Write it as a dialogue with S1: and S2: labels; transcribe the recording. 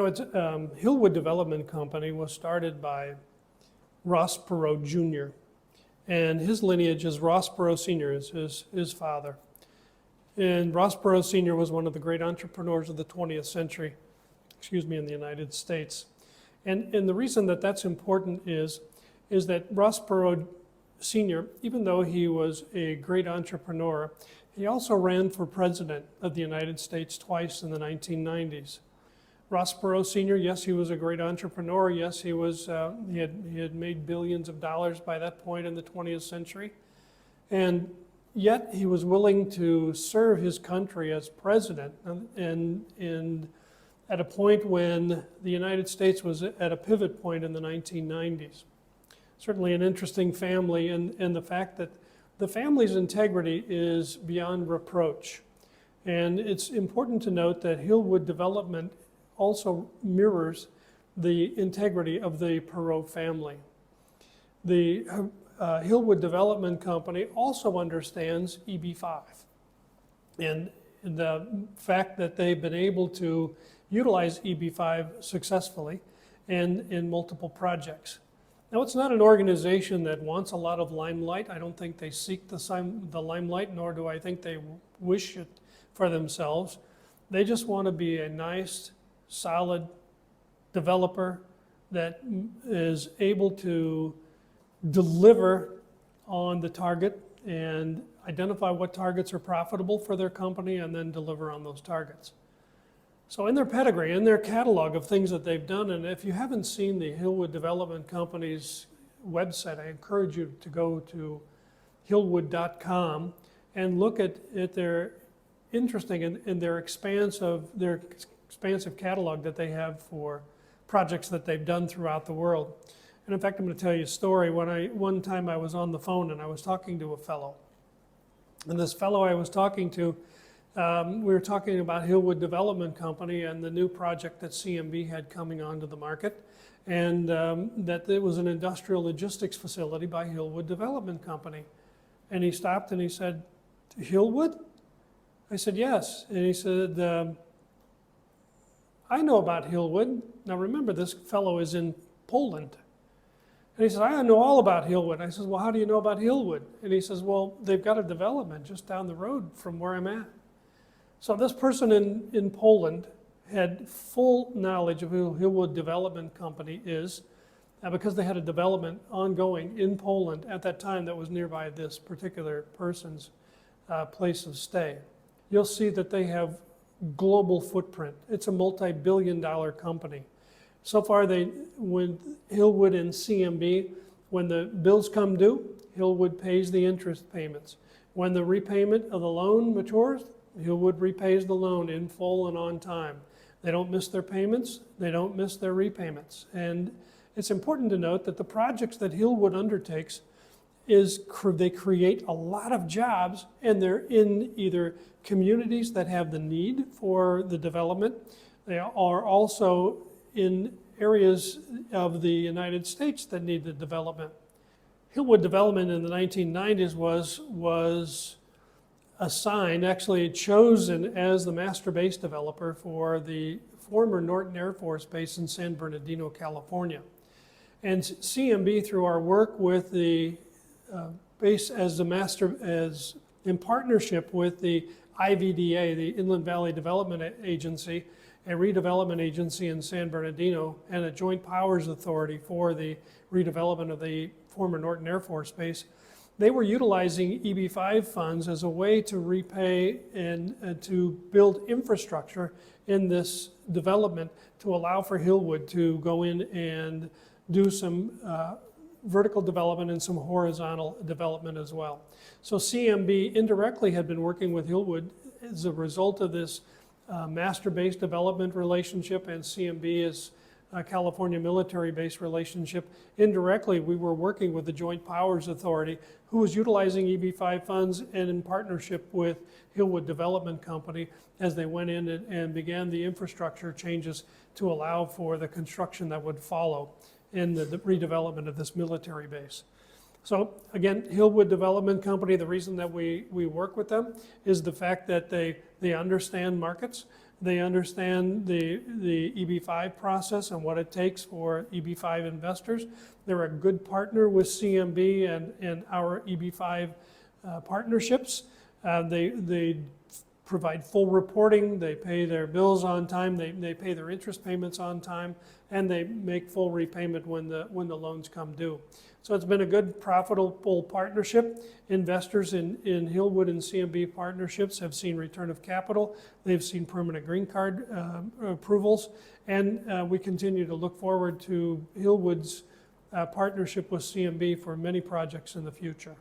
S1: Hillwood Development Company was started by Ross Perot Jr., and his lineage is Ross Perot Sr. is his father. And Ross Perot Sr. was one of the great entrepreneurs of the 20th century, in the United States. And the reason that that's important is that Ross Perot Sr., even though he was a great entrepreneur, he also ran for president of the United States twice in the 1990s. Ross Perot Sr., yes, he was a great entrepreneur. Yes, he was. He had made billions of dollars by that point in the 20th century, and yet he was willing to serve his country as president, and at a point when the United States was at a pivot point in the 1990s. Certainly an interesting family, and the fact that the family's integrity is beyond reproach. And it's important to note that Hillwood Development also mirrors the integrity of the Perot family. The Hillwood Development Company also understands EB-5, and the fact that they've been able to utilize EB-5 successfully and in multiple projects. Now, it's not an organization that wants a lot of limelight. I don't think they seek the limelight, nor do I think they wish it for themselves. They just want to be a nice, solid developer that is able to deliver on the target and identify what targets are profitable for their company and then deliver on those targets. So in their pedigree, in their catalog of things that they've done, and if you haven't seen the Hillwood Development Company's website, I encourage you to go to hillwood.com and look at their interesting and their expansive catalog that they have for projects that they've done throughout the world. And in fact, I'm going to tell you a story. One time I was on the phone and I was talking to a fellow. And this fellow I was talking to, we were talking about Hillwood Development Company and the new project that CMB had coming onto the market, and that it was an industrial logistics facility by Hillwood Development Company. And he stopped and he said, "Hillwood?" I said, "Yes." And he said, "I know about Hillwood." Now remember, this fellow is in Poland. And he said, "I know all about Hillwood." I said, "Well, how do you know about Hillwood?" And he says, "Well, they've got a development just down the road from where I'm at." So this person in Poland had full knowledge of who Hillwood Development Company is because they had a development ongoing in Poland at that time that was nearby this particular person's place of stay. You'll see that they have global footprint. It's a multi-billion-dollar company. So far, with Hillwood and CMB, when the bills come due, Hillwood pays the interest payments. When the repayment of the loan matures, Hillwood repays the loan in full and on time. They don't miss their payments, they don't miss their repayments. And it's important to note that the projects that Hillwood undertakes they create a lot of jobs, and they're in either communities that have the need for the development. They are also in areas of the United States that need the development. Hillwood Development in the 1990s was assigned, actually chosen as the master base developer for the former Norton Air Force Base in San Bernardino, California. And CMB, through our work with the base as in partnership with the IVDA, the Inland Valley Development Agency, a redevelopment agency in San Bernardino, and a joint powers authority for the redevelopment of the former Norton Air Force Base, they were utilizing EB-5 funds as a way to repay and to build infrastructure in this development to allow for Hillwood to go in and do some vertical development and some horizontal development as well. So CMB indirectly had been working with Hillwood as a result of this master base development relationship, and CMB is California military base relationship. Indirectly, we were working with the Joint Powers Authority, who was utilizing EB-5 funds and in partnership with Hillwood Development Company as they went in and began the infrastructure changes to allow for the construction that would follow in the redevelopment of this military base. So again, Hillwood Development Company, the reason that we work with them is the fact that they They understand markets. They understand the EB5 process and what it takes for EB5 investors. They're a good partner with CMB and our EB5 partnerships. They provide full reporting, they pay their bills on time, they pay their interest payments on time, and they make full repayment when the loans come due. So it's been a good, profitable partnership. Investors in Hillwood and CMB partnerships have seen return of capital. They've seen permanent green card approvals, and we continue to look forward to Hillwood's partnership with CMB for many projects in the future.